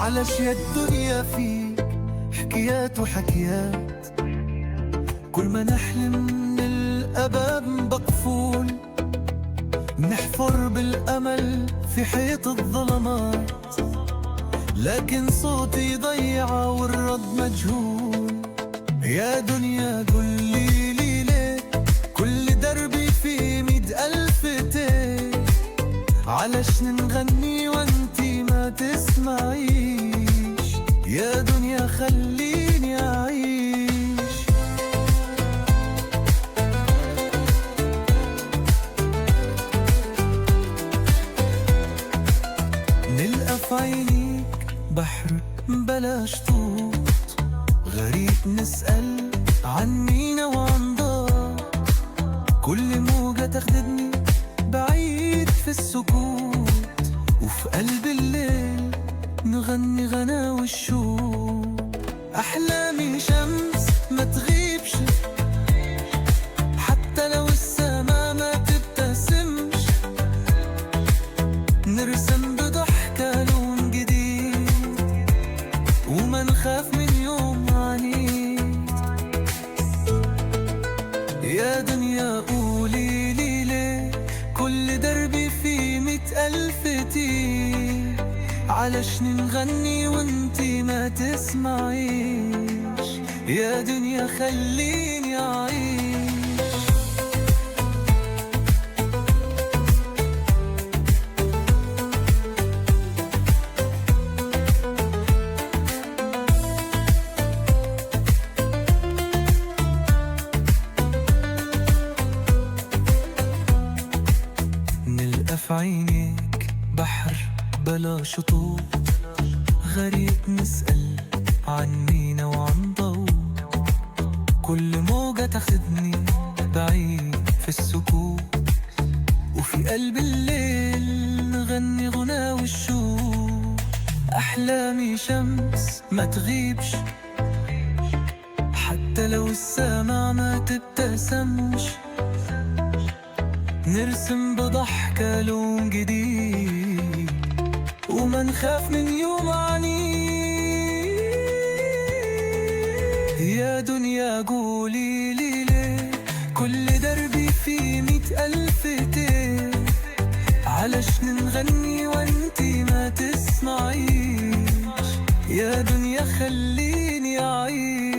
علش يا الدنيا فيك حكيات وحكيات، كل ما نحلم نلقى باب مقفول، نحفر بالأمل في حيط الظلمات، لكن صوتي يضيع والرد مجهول. يا دنيا قولي لي ليه كل دربي فيه 100,000 تيه، علش نغني وانتي ما تسمعيش، يا دنيا خليني أعيش. نلقى في عينيك بحر بلاش طوط، غريب نسأل عن مينا وعن ضار، كل موجة تاخدني بعيد في السكوت، وفي قلب الليل نغني غناوي الشوق. أحلامي شمس ما تغيبش حتى لو السما ما تبتسمش، نرسم بضحكة لون جديد وما نخاف من يوم عنيد. يا دنيا قولي لي ليه كل دربي فيه 100,000 تيه، علش نغني وانتي ما تسمعيش، يا دنيا خليني أعيش. نلقى في عينيك بحر بلا شطوط، غريب نسأل عن مينا وعن ضوء، كل موجة تاخدني بعيد في السكوت، وفي قلب الليل نغني غناوي الشوق. أحلامي شمس ما تغيبش حتى لو السما ما تبتسمش، نرسم بضحكة لون جديد وما نخاف من يوم عنيد. يا دنيا قولي لي ليه كل دربي فيه 100,000 تيه، علش نغني وانتي ما تسمعيش، يا دنيا خليني أعيش.